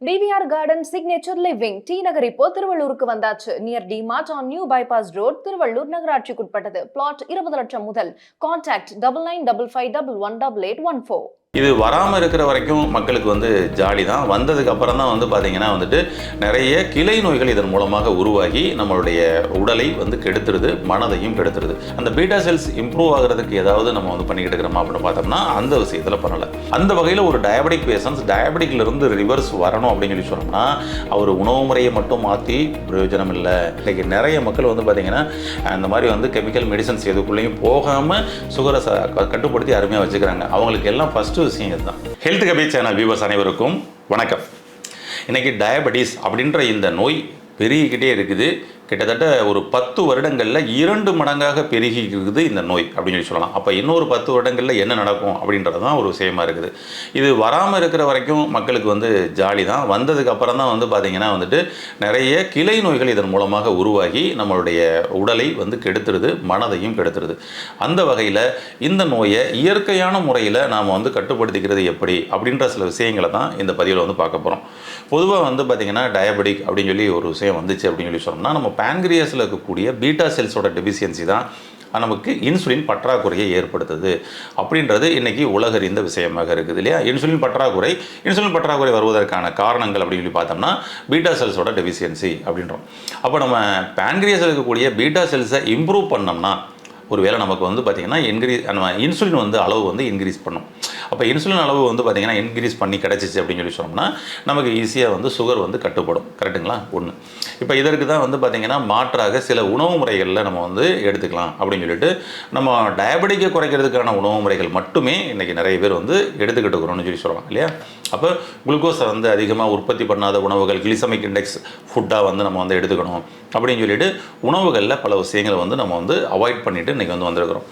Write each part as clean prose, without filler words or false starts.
DVR Garden Signature Living T நகர் இப்போ திருவள்ளூருக்கு வந்தாச்சு. Near D Mart on new bypass road, Tiruvallur நகராட்சிக்குட்பட்டது. பிளாட் 20 லட்சம் முதல். கான்டாக்ட் 9955518814. இது வராமல் இருக்கிற வரைக்கும் மக்களுக்கு ஜாலி தான். வந்ததுக்கு அப்புறம் தான் பார்த்தீங்கன்னா நிறைய கிளை நோய்கள் இதன் மூலமாக உருவாகி நம்மளுடைய உடலை கெடுத்துருது, மனதையும் கெடுத்துருது. அந்த பீட்டா செல்ஸ் இம்ப்ரூவ் ஆகிறதுக்கு ஏதாவது நம்ம பண்ணிக்கிட்டு இருக்கிறோமா அப்படின்னு பார்த்தோம்னா அந்த விஷயத்தில் பண்ணலை. அந்த வகையில் ஒரு டயபெட்டிக் பேஷன்ஸ் டயபெட்டிக்லேருந்து ரிவர்ஸ் வரணும் அப்படின்னு சொல்லி சொன்னோம்னா அவர் உணவு முறையை மட்டும் மாற்றி பிரயோஜனம் இல்லை. இன்றைக்கி நிறைய மக்கள் பார்த்தீங்கன்னா அந்த மாதிரி கெமிக்கல் மெடிசன்ஸ் எதுக்குள்ளேயும் போகாமல் சுகரை கட்டுப்படுத்தி அருமையாக வச்சுக்கிறாங்க. அவங்களுக்கு எல்லாம் ஃபஸ்ட்டு விஷயம் இதுதான். ஹெல்த் கபி சேனல் வியூவர்ஸ் அனைவருக்கும் வணக்கம். இன்றைக்கி டயபெட்டிஸ் அப்படின்ற இந்த நோய் பெருகிக்கிட்டே இருக்குது. கிட்டத்தட்ட ஒரு 10 வருடங்களில் 2 மடங்காக பெருகி இருக்குது இந்த நோய் அப்படின்னு சொல்லலாம். அப்போ இன்னொரு 10 வருடங்களில் என்ன நடக்கும் அப்படின்றது தான் ஒரு விஷயமா இருக்குது. இது வராமல் இருக்கிற வரைக்கும் மக்களுக்கு ஜாலி தான். வந்ததுக்கு அப்புறம் தான் பார்த்திங்கன்னா நிறைய கிளை நோய்கள் இதன் மூலமாக உருவாகி நம்மளுடைய உடலை கெடுத்துருது, மனதையும் கெடுத்துருது. அந்த வகையில் இந்த நோயை இயற்கையான முறையில் நாம் கட்டுப்படுத்திக்கிறது எப்படி அப்படின்ற சில விஷயங்களை தான் இந்த பதிவில் பார்க்க போகிறோம். பொதுவாக பார்த்திங்கன்னா டயபெட்டிக் அப்படின்னு சொல்லி ஒரு விஷயம் வந்துச்சு அப்படின்னு சொல்லி சொன்னோம்னா நம்ம பேன்கிரியாஸில் இருக்கக்கூடிய பீட்டா செல்ஸோட டெபிசியன்சி தான் நமக்கு இன்சுலின் பற்றாக்குறையை ஏற்படுத்துது அப்படின்றது இன்றைக்கி உலகறிந்த விஷயமாக இருக்குது இல்லையா. இன்சுலின் பற்றாக்குறை வருவதற்கான காரணங்கள் அப்படின்னு சொல்லி பார்த்தோம்னா பீட்டா செல்ஸோட டெபிசியன்சி அப்படின்றோம். அப்போ நம்ம பேன்கிரியாஸில் இருக்கக்கூடிய பீட்டா செல்ஸை இம்ப்ரூவ் பண்ணோம்னா ஒருவேளை நமக்கு பார்த்திங்கன்னா நம்ம இன்சுலின் அளவு இன்க்ரீஸ் பண்ணும். அப்போ இன்சுலின் அளவு பார்த்திங்கன்னா இன்க்ரீஸ் பண்ணி கிடச்சிச்சு அப்படின்னு சொல்லி சொன்னோம்னா நமக்கு ஈஸியாக சுகர் கட்டுப்படும். கரெக்டுங்களா? ஒன்று. இப்போ இதற்கு தான் பார்த்திங்கன்னா மாற்றாக சில உணவு முறைகளில் நம்ம எடுத்துக்கலாம் அப்படின்னு சொல்லிட்டு நம்ம டயபெட்டிக்கை குறைக்கிறதுக்கான உணவு முறைகள் மட்டுமே இன்றைக்கி நிறைய பேர் எடுத்துக்கிட்டு இருக்கிறோம்னு சொல்லி சொல்லுவாங்க இல்லையா. அப்போ குளுக்கோஸை அதிகமாக உற்பத்தி பண்ணாத உணவுகள், கிளிசமிக் இண்டெக்ஸ் ஃபுட்டாக நம்ம எடுத்துக்கணும் அப்படின்னு சொல்லிட்டு உணவுகளில் பல விஷயங்களை நம்ம அவாய்ட் பண்ணிவிட்டு இன்றைக்கி வந்திருக்கிறோம்.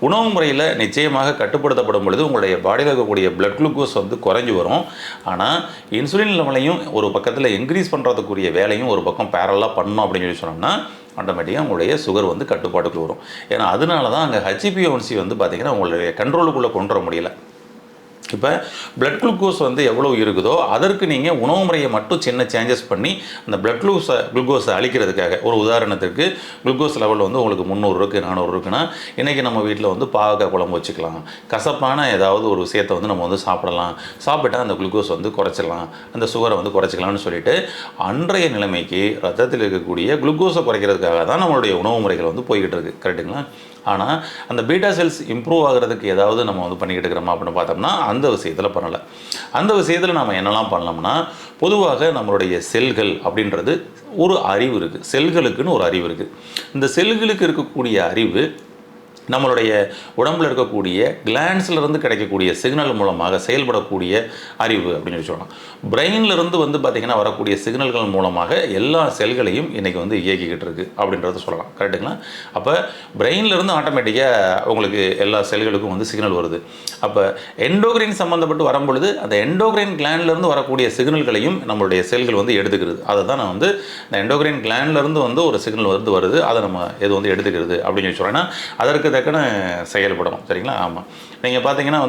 உணவு முறையில் நிச்சயமாக கட்டுப்படுத்தப்படும் பொழுது உங்களுடைய பாடியில் இருக்கக்கூடிய பிளட் குளுக்கோஸ் குறைஞ்சி வரும். ஆனால் இன்சுலின் லெவலையும் ஒரு பக்கத்தில் இன்க்ரீஸ் பண்ணுறதுக்குரிய வேலையும் ஒரு பக்கம் பேரலாக பண்ணணும் அப்படின்னு சொல்லி சொன்னோம்னா ஆட்டோமேட்டிக்காக உங்களுடைய சுகர் கட்டுப்பாட்டுக்குள்ள வரும். ஏன்னா அதனால தான் அங்கே HbA1c பார்த்திங்கன்னா உங்களுடைய கண்ட்ரோலுக்குள்ளே கொண்டு வர முடியல. இப்போ பிளட் குளுக்கோஸ் எவ்வளோ இருக்குதோ அதற்கு நீங்கள் உணவு முறையை மட்டும் சின்ன சேஞ்சஸ் பண்ணி அந்த பிளட் குளுக்கோஸை அழிக்கிறதுக்காக, ஒரு உதாரணத்துக்கு குளுக்கோஸ் லெவல் உங்களுக்கு 300 இருக்குது, 400 இருக்குன்னா இன்றைக்கி நம்ம வீட்டில் பாவக்காய் குழம்பு வச்சுக்கலாம், கசப்பான ஏதாவது ஒரு விஷயத்தை நம்ம சாப்பிடலாம், சாப்பிட்டா அந்த குளுக்கோஸ் குறைச்சிடலாம், அந்த சுகரை குறைச்சிக்கலாம்னு சொல்லிட்டு அன்றைய நிலைமைக்கு ரத்தத்தில் இருக்கக்கூடிய குளுக்கோஸை குறைக்கிறதுக்காக தான் நம்மளுடைய உணவு முறைகள் போய்கிட்டு இருக்குது. கரெக்டுங்களா? ஆனால் அந்த பீட்டா செல்ஸ் இம்ப்ரூவ் ஆகிறதுக்கு ஏதாவது நம்ம பண்ணிக்கிட்டு இருக்கிறோமா அப்படின்னு பார்த்தோம்னா அந்த விஷயத்தில் பண்ணலை. அந்த விஷயத்தில் நம்ம என்னெல்லாம் பண்ணலாம்னா பொதுவாக நம்மளுடைய செல்கள் அப்படின்றது ஒரு அறிவு இருக்குது. செல்களுக்குன்னு ஒரு அறிவு இருக்குது. இந்த செல்களுக்கு இருக்கக்கூடிய அறிவு நம்மளுடைய உடம்பில் இருக்கக்கூடிய கிளான்ஸ்லேருந்து கிடைக்கக்கூடிய சிக்னல் மூலமாக செயல்படக்கூடிய அறிவு அப்படின்னு சொல்லி சொல்லலாம். பிரெயின்லேருந்து பார்த்திங்கன்னா வரக்கூடிய சிக்னல்கள் மூலமாக எல்லா செல்களையும் இன்றைக்கி இயக்கிக்கிட்டு இருக்குது அப்படின்றத சொல்லலாம். கரெக்டுங்களா? அப்போ பிரெயின்லேருந்து ஆட்டோமேட்டிக்காக உங்களுக்கு எல்லா செல்களுக்கும் சிக்னல் வருது. அப்போ எண்டோக்ரைன் சம்மந்தப்பட்டு வரும்பொழுது அந்த எண்டோக்ரைன் கிளாண்ட்லேருந்து வரக்கூடிய சிக்னல்களையும் நம்மளுடைய செல்கள் எடுத்துக்கிறது. அதை தான் நான் இந்த எண்டோக்ரைன் கிளாண்ட்லேருந்து ஒரு சிக்னல் வருது, அதை நம்ம எது எடுத்துக்கிறது அப்படின்னு சொல்லி சொல்கிறேன்னா அதற்கு தக்கன செயல்படணும். சரிங்களா? ஆமாம். நீங்கள் பார்த்தீங்கன்னா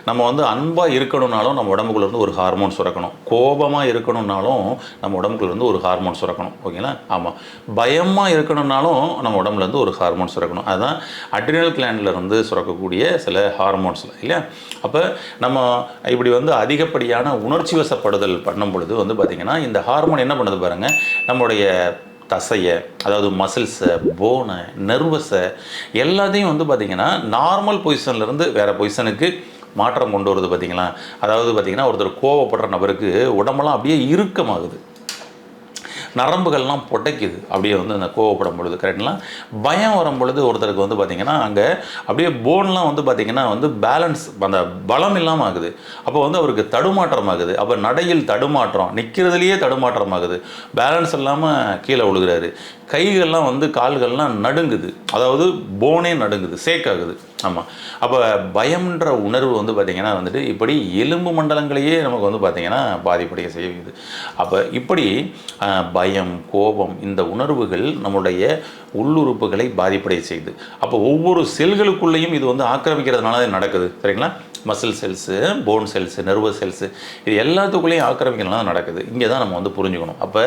நம்ம அன்பாக இருக்கணும்னாலும் நம்ம உடம்புக்குள்ளேருந்து ஒரு ஹார்மோன் சுரக்கணும். கோபமாக இருக்கணும்னாலும் நம்ம உடம்புக்குள்ளேருந்து ஒரு ஹார்மோன் சுரக்கணும். ஓகேங்களா? ஆமாம். பயமாக இருக்கணும்னாலும் நம்ம உடம்புலேருந்து ஒரு ஹார்மோன் சுரக்கணும். அதுதான் அட்ரினல் கிளாண்ட்லேருந்து சுரக்கக்கூடிய சில ஹார்மோன்ஸ் இல்லையா. அப்போ நம்ம இப்படி அதிகப்படியான உணர்ச்சி வசப்படுதல் பண்ணும் பொழுது பார்த்திங்கன்னா இந்த ஹார்மோன் என்ன பண்ணுது பாருங்கள், நம்மளுடைய தசையை, அதாவது மசில்ஸை, போனை, நர்வஸை எல்லாத்தையும் பார்த்திங்கன்னா நார்மல் பொசிஷன்லேருந்து வேறு பொசிஷனுக்கு மாற்றம் கொண்டு வருது. பார்த்திங்களா? அதாவது பார்த்திங்கன்னா ஒருத்தர் கோவப்படுற நபருக்கு உடம்பெல்லாம் அப்படியே இறுக்கமாகுது, நரம்புகள்லாம் புடைக்குது அப்படியே அந்த கோவப்படும் பொழுது. கரெக்டுங்களா? பயம் வரும் பொழுது ஒருத்தருக்கு பார்த்திங்கன்னா அங்கே அப்படியே போன்லாம் பார்த்திங்கன்னா பேலன்ஸ், அந்த பலம் இல்லாமல் ஆகுது. அப்போ அவருக்கு தடுமாற்றம் ஆகுது. அப்போ நடையில் தடுமாற்றம், நிற்கிறதுலையே தடுமாற்றம் ஆகுது, பேலன்ஸ் இல்லாமல் கீழே விழுகிறாரு. கைகள்லாம் கால்கள்லாம் நடுங்குது, அதாவது போனே நடுங்குது, சேக் ஆகுது. ஆமாம். அப்போ பயம்ன்ற உணர்வு பார்த்திங்கன்னா இப்படி எலும்பு மண்டலங்களையே நமக்கு பார்த்திங்கன்னா பாதிப்படைய செய்யுது. அப்போ இப்படி பயம், கோபம் இந்த உணர்வுகள் நம்முடைய உள்ளுறுப்புகளை பாதிப்படைய செய்யுது. அப்போ ஒவ்வொரு செல்களுக்குள்ளேயும் இது ஆக்கிரமிக்கிறதுனால நடக்குது. சரிங்களா? Muscle cells, phone cells, nervous cells, இது எல்லாத்துக்குள்ளேயும் ஆக்கிரமிக்கலாம் நடக்குது. இங்கே தான் நம்ம வந்து புரிஞ்சுக்கணும். அப்போ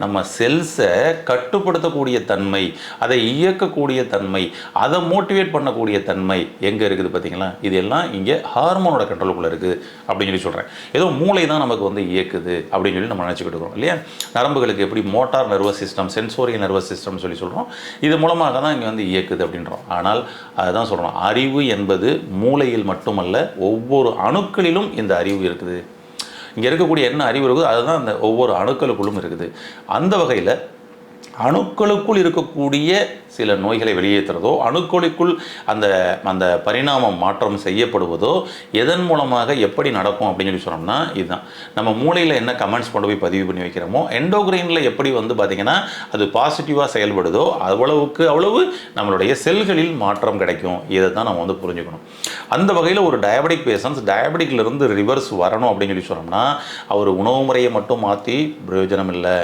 நம்ம செல்ஸை கட்டுப்படுத்தக்கூடிய தன்மை, அதை இயக்கக்கூடிய தன்மை, அதை மோட்டிவேட் பண்ணக்கூடிய தன்மை எங்கே இருக்குது பார்த்தீங்களா? இது எல்லாம் இங்கே ஹார்மோனோட கண்ட்ரோலுக்குள்ளே இருக்குது அப்படின்னு சொல்லி சொல்கிறேன். ஏதோ மூளை தான் நமக்கு வந்து இயக்குது அப்படின்னு சொல்லி நம்ம நினச்சிக்கிட்டு இருக்கோம் இல்லையா? நரம்புகளுக்கு எப்படி motor nervous system, sensorial nervous சிஸ்டம்னு சொல்லி சொல்கிறோம். இது மூலமாக தான் இங்கே வந்து இயக்குது அப்படின்றோம். ஆனால் அதுதான் சொல்கிறோம், அறிவு என்பது மூளையில் மட்டுமல்ல, ஒவ்வொரு அணுக்களிலும் இந்த அறிவு இருக்குது. இங்கே இருக்கக்கூடிய என்ன அறிவு இருக்குதோ அதுதான் அந்த ஒவ்வொரு அணுக்களுக்குள்ளும் இருக்குது. அந்த வகையில் அணுக்களுக்குள் இருக்கக்கூடிய சில நோய்களை வெளியேற்றுறதோ, அணுக்களுக்குள் அந்த அந்த பரிணாமம் மாற்றம் செய்யப்படுவதோ எதன் மூலமாக எப்படி நடக்கும் அப்படின்னு சொல்லி சொன்னோம்னா, இதுதான் நம்ம மூளையில் என்ன கமெண்ட்ஸ் கொண்டு போய் பதிவு பண்ணி வைக்கிறோமோ, எண்டோக்ரைனில் எப்படி வந்து பார்த்திங்கன்னா அது பாசிட்டிவாக செயல்படுதோ அவ்வளவு நம்மளுடைய செல்களில் மாற்றம் கிடைக்கும். இதை தான் நம்ம வந்து புரிஞ்சுக்கணும். அந்த வகையில் ஒரு டயபெட்டிக் பேஷன்ஸ் டயபெட்டிக்லேருந்து ரிவர்ஸ் வரணும் அப்படின்னு சொல்லி சொன்னோம்னா, அவர் உணவு முறையை மட்டும் மாற்றி பிரயோஜனம் இல்லை,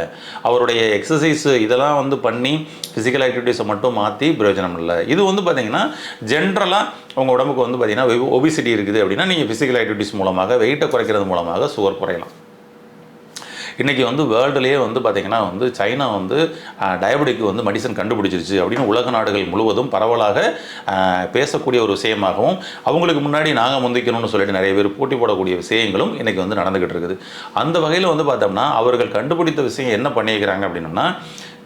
அவருடைய எக்ஸசைஸ் இதெல்லாம் வந்து பண்ணி ஃபிசிக்கல் ஆக்டிவிட்டீஸை மட்டும் மாற்றி பிரயோஜனம் இல்லை. இது வந்து பார்த்திங்கன்னா ஜென்ரலாக உங்கள் உடம்புக்கு வந்து பார்த்திங்கன்னா ஒபிசிட்டி இருக்குது அப்படின்னா நீங்கள் ஃபிசிக்கல் ஆக்டிவிட்டீஸ் மூலமாக வெயிட்டை குறைக்கிறது மூலமாக சுகர் குறையலாம். இன்றைக்கி வந்து வேர்ல்டுலேயே வந்து பார்த்திங்கன்னா வந்து சைனா வந்து டயபெட்டிக்கு வந்து மெடிசன் கண்டுபிடிச்சிருச்சு அப்படின்னு உலக நாடுகள் முழுவதும் பரவலாக பேசக்கூடிய ஒரு விஷயமாகவும், அவங்களுக்கு முன்னாடி நாங்கள் முந்திக்கணும்னு சொல்லிட்டு நிறைய பேர் போட்டி போடக்கூடிய விஷயங்களும் இன்றைக்கி வந்து நடந்துக்கிட்டு இருக்குது. அந்த வகையில் வந்து பார்த்தோம்னா அவர்கள் கண்டுபிடித்த விஷயம் என்ன பண்ணியிருக்கிறாங்க அப்படின்னா,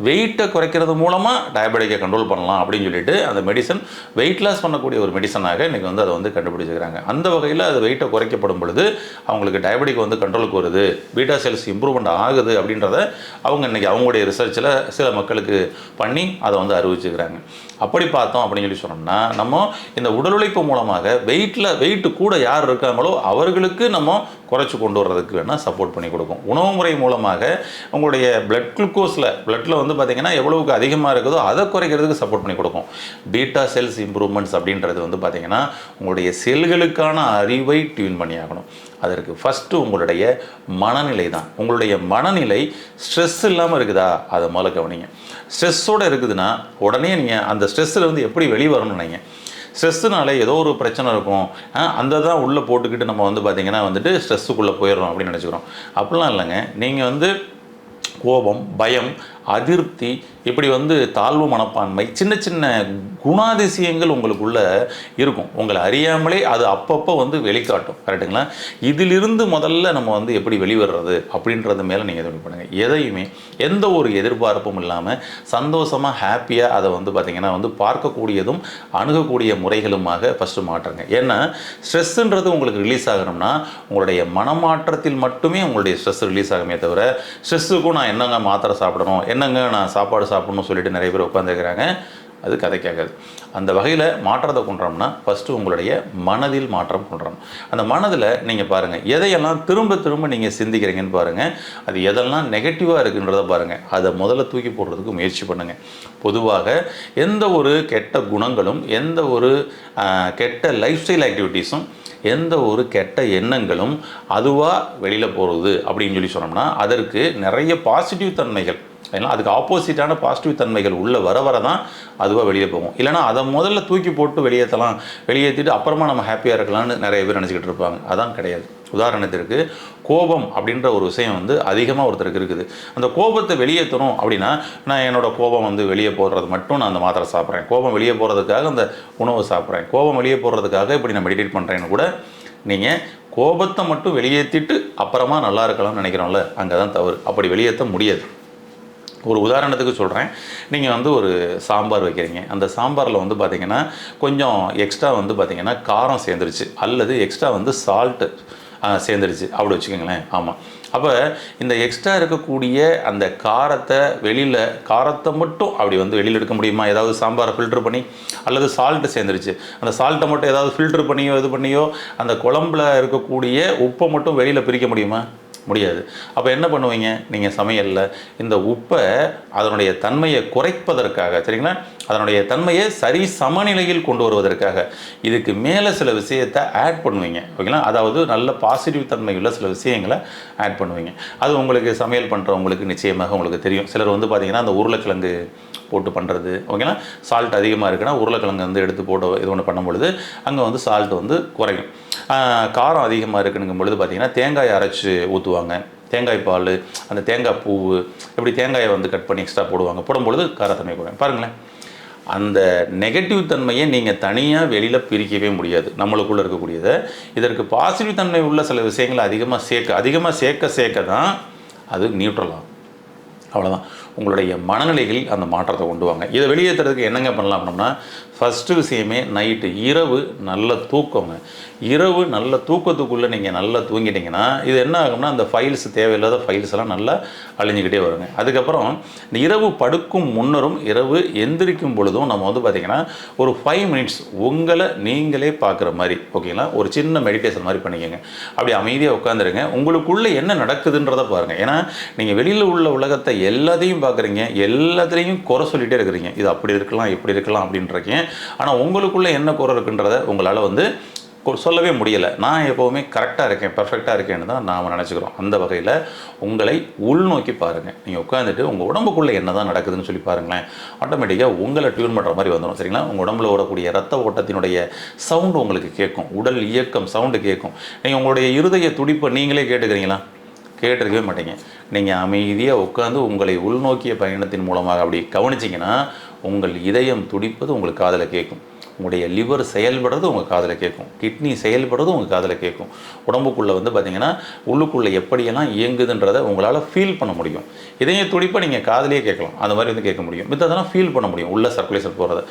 வெயிட்டை குறைக்கிறது மூலமாக டயபெட்டிக்கை கண்ட்ரோல் பண்ணலாம் அப்படின்னு சொல்லிட்டு அந்த மெடிசன் வெயிட் லாஸ் பண்ணக்கூடிய ஒரு மெடிசனாக இன்றைக்கி வந்து அதை வந்து கண்டுபிடிச்சிருக்கிறாங்க. அந்த வகையில் அது வெயிட்டை குறைக்கப்படும் பொழுது அவங்களுக்கு டயபெட்டிக் வந்து கண்ட்ரோலுக்கு வருது, பீட்டா செல்ஸ் இம்ப்ரூவ்மெண்ட் ஆகுது அப்படின்றத அவங்க இன்றைக்கி அவங்களுடைய ரிசர்ச்சில் சில மக்களுக்கு பண்ணி அதை வந்து அறிவிச்சுக்கிறாங்க. அப்படி பார்த்தோம் அப்படின்னு சொல்லி சொன்னோம்னா, நம்ம இந்த உடல் உழைப்பு மூலமாக வெயிட்டு கூட யார் இருக்காங்களோ அவர்களுக்கு நம்ம குறைச்சி கொண்டு வர்றதுக்கு வேணால் சப்போர்ட் பண்ணி கொடுக்கும். உணவு முறை மூலமாக உங்களுடைய பிளட்டில் வந்து பார்த்திங்கன்னா எவ்வளவுக்கு அதிகமாக இருக்குதோ அதை குறைக்கிறதுக்கு சப்போர்ட் பண்ணி கொடுக்கும். பீட்டா செல்ஸ் இம்ப்ரூவ்மெண்ட்ஸ் அப்படின்றது வந்து பார்த்திங்கன்னா உங்களுடைய செல்களுக்கான அறிவை டியூன் பண்ணி ஆகணும். அதற்கு ஃபஸ்ட்டு உங்களுடைய மனநிலை தான். உங்களுடைய மனநிலை ஸ்ட்ரெஸ் இல்லாமல் இருக்குதா அதை முதல்ல கவனிங்க. ஸ்ட்ரெஸ்ஸோடு இருக்குதுன்னா உடனே நீங்கள் அந்த ஸ்ட்ரெஸ்ஸில் வந்து எப்படி வெளியே வரணும்னு நினைங்க. ஸ்ட்ரெஸ்ஸுனால ஏதோ ஒரு பிரச்சனை இருக்கும், அந்த தான் உள்ளே போட்டுக்கிட்டு நம்ம வந்து பார்த்திங்கன்னா வந்துட்டு ஸ்ட்ரெஸ்ஸுக்குள்ளே போயிடுறோம் அப்படின்னு நினச்சிக்கிறோம். அப்படிலாம் இல்லைங்க. நீங்கள் வந்து கோபம், பயம், அதிருப்தி, இப்படி வந்து தாழ்வு மனப்பான்மை, சின்ன சின்ன குணாதிசயங்கள் உங்களுக்குள்ளே இருக்கும். உங்களை அறியாமலே அது அப்பப்போ வந்து வெளிக்காட்டும். கரெக்டுங்களா? இதிலிருந்து முதல்ல நம்ம வந்து எப்படி வெளிவர்றது அப்படின்றது மேலே நீங்கள் இது பண்ணுங்கள். எதையுமே எந்த ஒரு எதிர்பார்ப்பும் இல்லாமல் சந்தோஷமாக ஹாப்பியாக அதை வந்து பார்த்திங்கன்னா வந்து பார்க்கக்கூடியதும் அணுகக்கூடிய முறைகளுமாக ஃபஸ்ட்டு மாற்றுங்க. ஏன்னா ஸ்ட்ரெஸ்ஸுன்றது உங்களுக்கு ரிலீஸ் ஆகணும்னா உங்களுடைய மனமாற்றத்தில் மட்டுமே உங்களுடைய ஸ்ட்ரெஸ் ரிலீஸ் ஆகுமே தவிர, ஸ்ட்ரெஸ்ஸுக்கும் நான் என்னங்க மாத்திரை சாப்பிடணும், என்னங்க நான் சாப்பாடு சாப்பிடணும்னு சொல்லிட்டு நிறைய பேர் உட்காந்துருக்கிறாங்க. அது கதைக்காகாது. அந்த வகையில் மாற்றத்தை கொண்டுறோம்னா ஃபஸ்ட்டு உங்களுடைய மனதில் மாற்றம் கொண்டுறோம். அந்த மனதில் நீங்கள் பாருங்கள், எதையெல்லாம் திரும்ப திரும்ப நீங்கள் சிந்திக்கிறீங்கன்னு பாருங்கள். அது எதெல்லாம் நெகட்டிவாக இருக்குன்றதை பாருங்கள். அதை முதல்ல தூக்கி போடுறதுக்கு முயற்சி பண்ணுங்கள். பொதுவாக எந்த ஒரு கெட்ட குணங்களும், எந்த ஒரு கெட்ட லைஃப் ஸ்டைல் ஆக்டிவிட்டீஸும், எந்த ஒரு கெட்ட எண்ணங்களும் அதுவாக வெளியில் போகிறது அப்படின்னு சொல்லி சொன்னோம்னா அதற்கு நிறைய பாசிட்டிவ் தன்மைகள், ஏன்னா அதுக்கு ஆப்போசிட்டான பாசிட்டிவ் தன்மைகள் உள்ளே வர தான் அதுவாக வெளியே போகும். இல்லைனா அதை முதல்ல தூக்கி போட்டு வெளியேற்றிட்டு அப்புறமா நம்ம ஹாப்பியாக இருக்கலாம்னு நிறைய பேர் நினச்சிக்கிட்டு இருப்பாங்க. அதான் கிடையாது. உதாரணத்திற்கு கோபம் அப்படின்ற ஒரு விஷயம் வந்து அதிகமாக ஒருத்தருக்கு இருக்குது. அந்த கோபத்தை வெளியேற்றணும் அப்படின்னா, நான் என்னோடய கோபம் வந்து வெளியே போடுறது மட்டும் நான் அந்த மாத்திரை சாப்பிட்றேன், கோபம் வெளியே போகிறதுக்காக அந்த உணவு சாப்பிட்றேன், கோபம் வெளியே போடுறதுக்காக இப்படி நான் மெடிடேட் பண்ணுறேன்னு கூட நீங்கள் கோபத்தை மட்டும் வெளியேற்றிட்டு அப்புறமா நல்லா இருக்கலாம்னு நினைக்கிறோம்ல, அங்கே தான் தவறு. அப்படி வெளியேற்ற முடியாது. ஒரு உதாரணத்துக்கு சொல்கிறேன். நீங்கள் வந்து ஒரு சாம்பார் வைக்கிறீங்க. அந்த சாம்பாரில் வந்து பார்த்திங்கன்னா கொஞ்சம் எக்ஸ்ட்ரா வந்து பார்த்திங்கன்னா காரம் சேர்ந்துருச்சு, அல்லது எக்ஸ்ட்ரா வந்து சால்ட்டு சேர்ந்துருச்சு அப்படி வச்சுக்கோங்களேன். ஆமாம். அப்போ இந்த எக்ஸ்ட்ரா இருக்கக்கூடிய அந்த காரத்தை மட்டும் அப்படி வந்து வெளியில் எடுக்க முடியுமா? ஏதாவது சாம்பாரை ஃபில்ட்ரு பண்ணி, அல்லது சால்ட்டு சேர்ந்துருச்சு, அந்த சால்ட்டை மட்டும் ஏதாவது ஃபில்ட்ரு பண்ணியோ இது பண்ணியோ அந்த குழம்புல இருக்கக்கூடிய உப்பை மட்டும் வெளியில் பிரிக்க முடியுமா? முடியாது. அப்போ என்ன பண்ணுவீங்க நீங்கள் சமையலில்? இந்த உப்பை அதனுடைய தன்மையை குறைப்பதற்காக, சரிங்களா, அதனுடைய தன்மையை சரி சமநிலையில் கொண்டு வருவதற்காக இதுக்கு மேலே சில விஷயத்தை ஆட் பண்ணுவீங்க. ஓகேங்களா? அதாவது நல்ல பாசிட்டிவ் தன்மையுள்ள சில விஷயங்களை ஆட் பண்ணுவீங்க. அது உங்களுக்கு சமையல் பண்ணுறவங்களுக்கு நிச்சயமாக உங்களுக்கு தெரியும். சிலர் வந்து பார்த்திங்கன்னா அந்த உருளைக்கிழங்கு போட்டு பண்ணுறது, ஓகேங்களா, சால்ட் அதிகமாக இருக்குன்னா உருளைக்கிழங்கு வந்து எடுத்து போட்டு இது ஒன்று பண்ணும் பொழுது அங்கே வந்து சால்ட் வந்து குறையும். காரம் அதிகமாக இருக்குனுங்கும் பொழுது பார்த்திங்கன்னா தேங்காய் அரைச்சி ஊற்றுவாங்க, தேங்காய் பால், அந்த தேங்காய் பூவு, இப்படி தேங்காயை வந்து கட் பண்ணி எக்ஸ்ட்ரா போடுவாங்க. போடும்பொழுது காரத்தன்மை கூடும். பாருங்களேன், அந்த நெகட்டிவ் தன்மையை நீங்கள் தனியாக வெளியில் பிரிக்கவே முடியாது நம்மளுக்குள்ளே இருக்கக்கூடியதை. இதற்கு பாசிட்டிவ் தன்மை உள்ள சில விஷயங்களை அதிகமாக சேர்க்க தான் அது நியூட்ரலாகும். அவ்வளோதான். உங்களுடைய மனநிலைகளில் அந்த மாற்றத்தை கொண்டு வாங்க. இதை வெளியேற்றுறதுக்கு என்னங்க பண்ணலாம் அப்படின்னா, ஃபஸ்ட்டு விஷயமே நைட்டு இரவு நல்ல தூக்கங்க. இரவு நல்ல தூக்கத்துக்குள்ளே நீங்கள் நல்லா தூங்கிட்டீங்கன்னா இது என்ன ஆகும்னா, அந்த ஃபைல்ஸ் தேவையில்லாத ஃபைல்ஸ் எல்லாம் நல்லா அழிஞ்சிக்கிட்டே வருங்க. அதுக்கப்புறம் இந்த இரவு படுக்கும் முன்னரும் இரவு எந்திரிக்கும் பொழுதும் நம்ம வந்து பார்த்திங்கன்னா ஒரு 5 மினிட்ஸ் உங்களை நீங்களே பார்க்குற மாதிரி, ஓகேங்களா, ஒரு சின்ன மெடிடேஷன் மாதிரி பண்ணிக்கோங்க. அப்படி அமைதியாக உட்காந்துருங்க. உங்களுக்குள்ளே என்ன நடக்குதுன்றதை பாருங்கள். ஏன்னா நீங்கள் வெளியில் உள்ள உலகத்தை எல்லாத்தையும் பார்க்குறீங்க, எல்லாத்துலேயும் குறை சொல்லிகிட்டே இருக்கிறீங்க. இது அப்படி இருக்கலாம், இப்படி இருக்கலாம் அப்படின்றீங்க. ஆனால் உங்களுக்குள்ளே என்ன குறை இருக்குன்றதை உங்களால் வந்து சொல்லவே முடியலை. நான் எப்போவுமே கரெக்டாக இருக்கேன், பர்ஃபெக்டாக இருக்கேன்னு தான் நாம் நினச்சிக்கிறோம். அந்த வகையில் உங்களை உள்நோக்கி பாருங்கள். நீங்கள் உட்காந்துட்டு உங்கள் உடம்புக்குள்ளே என்ன தான் நடக்குதுன்னு சொல்லி பாருங்களேன். ஆட்டோமேட்டிக்காக உங்களை டியூன் பண்ணுற மாதிரி வந்துடும். சரிங்களா? உங்கள் உடம்புல ஓடக்கூடிய ரத்த ஓட்டத்தினுடைய சவுண்டு உங்களுக்கு கேட்கும், உடல் இயக்கம் சவுண்டு கேட்கும். நீங்கள் உங்களுடைய இருதய துடிப்பை நீங்களே கேட்டுக்கிறீங்களா? கேட்டிருக்கவே மாட்டீங்க. நீங்கள் அமைதியாக உட்காந்து உங்களை உள்நோக்கிய பயணத்தின் மூலமாக அப்படி கவனிச்சிங்கன்னா உங்கள் இதயம் துடிப்பது உங்களுக்கு காதில் கேட்கும், உங்களுடைய லிவர் செயல்படுறது உங்கள் காதில் கேட்கும், கிட்னி செயல்படுறது உங்கள் காதில் கேட்கும். உடம்புக்குள்ளே வந்து பார்த்திங்கன்னா உள்ளுக்குள்ளே எப்படியெல்லாம் இயங்குதுன்றதை உங்களால் ஃபீல் பண்ண முடியும். இதய துடிப்பை நீங்கள் காதிலே கேட்கலாம், அந்த மாதிரி வந்து கேட்க முடியும். மித்ததெல்லாம் ஃபீல் பண்ண முடியும், உள்ள சர்க்குலேஷன் போகிறத.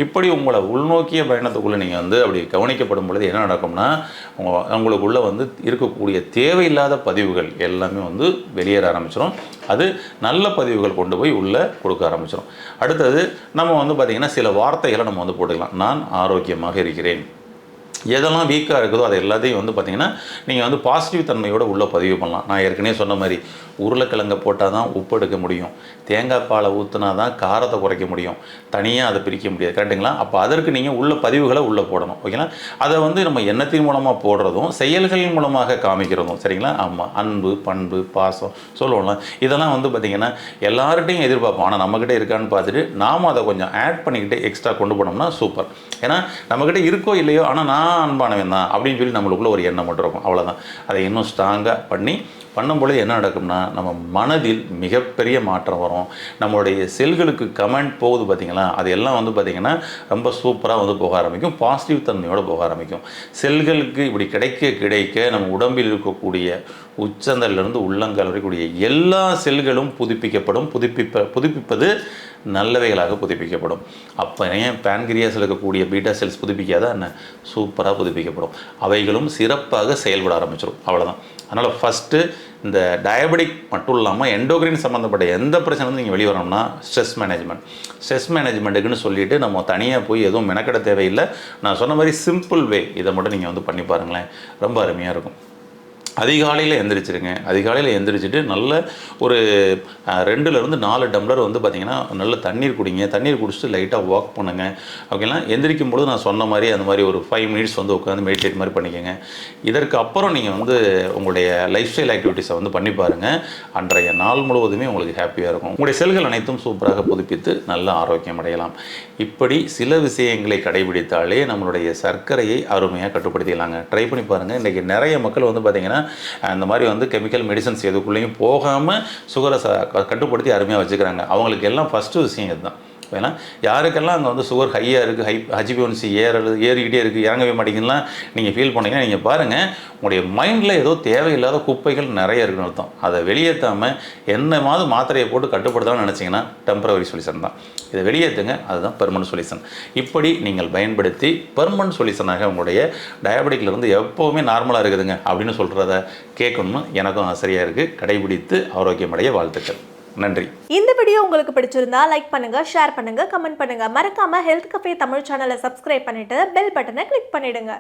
இப்படி உங்களை உள்நோக்கிய பயணத்துக்குள்ளே நீங்கள் வந்து அப்படி கவனிக்கப்படும் பொழுது என்ன நடக்கும்னா, உங்களுக்குள்ளே வந்து இருக்கக்கூடிய தேவையில்லாத பதிவுகள் எல்லாமே வந்து வெளியேற ஆரம்பிச்சிடும். அது நல்ல பதிவுகள் கொண்டு போய் உள்ளே கொடுக்க ஆரம்பிச்சிடும். அடுத்தது நம்ம வந்து பார்த்திங்கன்னா சில வார்த்தைகளை நம்ம வந்து போட்டுக்கலாம். நான் ஆரோக்கியமாக இருக்கிறேன். எதெல்லாம் வீக்காக இருக்குதோ அது எல்லாத்தையும் வந்து பார்த்திங்கன்னா நீங்கள் வந்து பாசிட்டிவ் தன்மையோடு உள்ளே பதிவு பண்ணலாம். நான் ஏற்கனவே சொன்ன மாதிரி உருளைக்கிழங்கை போட்டால் தான் உப்பு எடுக்க முடியும், தேங்காய் பாலை ஊற்றினா தான் காரத்தை குறைக்க முடியும், தனியாக அதை பிரிக்க முடியாது. கரெக்டுங்களா? அப்போ அதற்கு நீங்கள் உள்ள பதிவுகளை உள்ளே போடணும். ஓகேங்களா? அதை வந்து நம்ம எண்ணத்தின் மூலமாக போடுறதும் செயல்களின் மூலமாக காமிக்கிறதும். சரிங்களா? ஆமாம், அன்பு, பண்பு, பாசம் சொல்லுவோம்லாம், இதெல்லாம் வந்து பார்த்திங்கன்னா எல்லார்கிட்டையும் எதிர்பார்ப்போம். ஆனால் நம்மக்கிட்ட இருக்கான்னு பார்த்துட்டு நாம் அதை கொஞ்சம் ஆட் பண்ணிக்கிட்டு எக்ஸ்ட்ரா கொண்டு போனோம்னா சூப்பர். ஏன்னா நம்மக்கிட்ட இருக்கோ இல்லையோ, ஆனால் நான் அன்பானவன் தான் அப்படின்னு சொல்லி நம்மளுக்குள்ள ஒரு எண்ணம் மட்டும் இருக்கும். அவ்வளோதான். அதை இன்னும் ஸ்ட்ராங்காக பண்ணும்பொழுது என்ன நடக்கும்னா, நம்ம மனதில் மிகப்பெரிய மாற்றம் வரும். நம்மளுடைய செல்களுக்கு கமெண்ட் போகுது பார்த்திங்களா, அது எல்லாம் வந்து பார்த்திங்கன்னா ரொம்ப சூப்பராக வந்து போக ஆரம்பிக்கும், பாசிட்டிவ் தன்மையோடு போக ஆரம்பிக்கும். செல்களுக்கு இப்படி கிடைக்க நம்ம உடம்பில் இருக்கக்கூடிய உச்சந்தலிருந்து உள்ளங்கால் வரைக்கூடிய எல்லா செல்களும் புதுப்பிப்பது நல்லவைகளாக புதுப்பிக்கப்படும். அப்போ ஏன் பேன்கிரியாஸில் இருக்கக்கூடிய பீட்டா செல்ஸ் புதுப்பிக்காதா என்ன? சூப்பராக புதுப்பிக்கப்படும். அவைகளும் சிறப்பாக செயல்பட ஆரம்பிச்சிடும். அவ்வளோதான். அதனால் ஃபஸ்ட்டு இந்த டயபெட்டிக் மட்டும் இல்லாமல் எண்டோக்ரைன் சம்மந்தப்பட்ட எந்த பிரச்சனை வந்து நீங்கள் வெளியே வரணும்னா ஸ்ட்ரெஸ் மேனேஜ்மெண்ட்டுக்குன்னு சொல்லிவிட்டு நம்ம தனியாக போய் எதுவும் மெனக்கெட தேவையில்லை. நான் சொன்ன மாதிரி சிம்பிள் வே இதை மட்டும் நீங்கள் வந்து பண்ணி பாருங்களேன், ரொம்ப அருமையாக இருக்கும். அதிகாலையில் எந்திரிச்சிருங்க. அதிகாலையில் எந்திரிச்சிட்டு நல்ல ஒரு 2லேருந்து 4 டம்ளர் வந்து பார்த்திங்கன்னா நல்ல தண்ணீர் குடிங்க. தண்ணீர் குடிச்சிட்டு லைட்டாக வாக் பண்ணுங்கள். ஓகேங்களா? எந்திரிக்கும் பொழுது நான் சொன்ன மாதிரி அந்த மாதிரி ஒரு 5 மினிட்ஸ் வந்து உட்காந்து மெடிடேட் மாதிரி பண்ணிக்கோங்க. இதற்கு அப்புறம் நீங்கள் வந்து உங்களுடைய லைஃப் ஸ்டைல் ஆக்டிவிட்டீஸை வந்து பண்ணி பாருங்கள். அன்றைய நாள் முழுவதுமே உங்களுக்கு ஹாப்பியாக இருக்கும். உங்களுடைய செல்கள் அனைத்தும் சூப்பராக புதுப்பித்து நல்ல ஆரோக்கியம் அடையலாம். இப்படி சில விஷயங்களை கடைபிடித்தாலே நம்மளுடைய சர்க்கரையை அருமையாக கட்டுப்படுத்திடலாங்க. ட்ரை பண்ணி பாருங்கள். இன்றைக்கி நிறைய மக்கள் வந்து பார்த்திங்கன்னா அந்த மாதிரி வந்து கெமிக்கல் மெடிசன்ஸ் எதுக்குள்ளேயும் போகாமல் சுகரை கட்டுப்படுத்தி அருமையாக வச்சுக்கிறாங்க. அவங்களுக்கு எல்லாம் ஃபஸ்ட்டு விஷயம் இதுதான். ஏன்னா யாருக்கெல்லாம் அங்கே வந்து சுகர் ஹையாக இருக்குது, HbA1c ஏறிக்கிட்டே இருக்குது, இறங்கவே மாட்டேங்குதுன்னா நீங்கள் ஃபீல் பண்ணிங்கன்னா நீங்கள் பாருங்கள், உங்களுடைய மைண்டில் ஏதோ தேவையில்லாத குப்பைகள் நிறைய இருக்குன்னு அர்த்தம். அதை வெளியேற்றாமல் என்னமாவது மாத்திரையை போட்டு கட்டுப்படுத்தலாம்னு நினச்சிங்கன்னா டெம்பரவரி சொல்யூஷன் தான். இதை வெளியேற்றுங்க, அதுதான் பெர்மனன்ட் சொல்யூஷன். இப்படி நீங்கள் பயன்படுத்தி பெர்மனன்ட் சொல்யூஷனாக உங்களுடைய டயபெட்டிக்லேருந்து எப்போவுமே நார்மலாக இருக்குதுங்க அப்படின்னு சொல்கிறத கேட்கணும்னு எனக்கும் ஆசையாக இருக்குது. கடைபிடித்து ஆரோக்கியமடைய வாழ்த்துக்கள். நன்றி. இந்த வீடியோ உங்களுக்கு பிடிச்சிருந்தா லைக் பண்ணுங்க, ஷேர் பண்ணுங்க, கமெண்ட் பண்ணுங்க. மறக்காம ஹெல்த் கஃபே தமிழ் சேனலை சப்ஸ்கிரைப் பண்ணிட்டு பெல் பட்டனை கிளிக் பண்ணிடுங்க.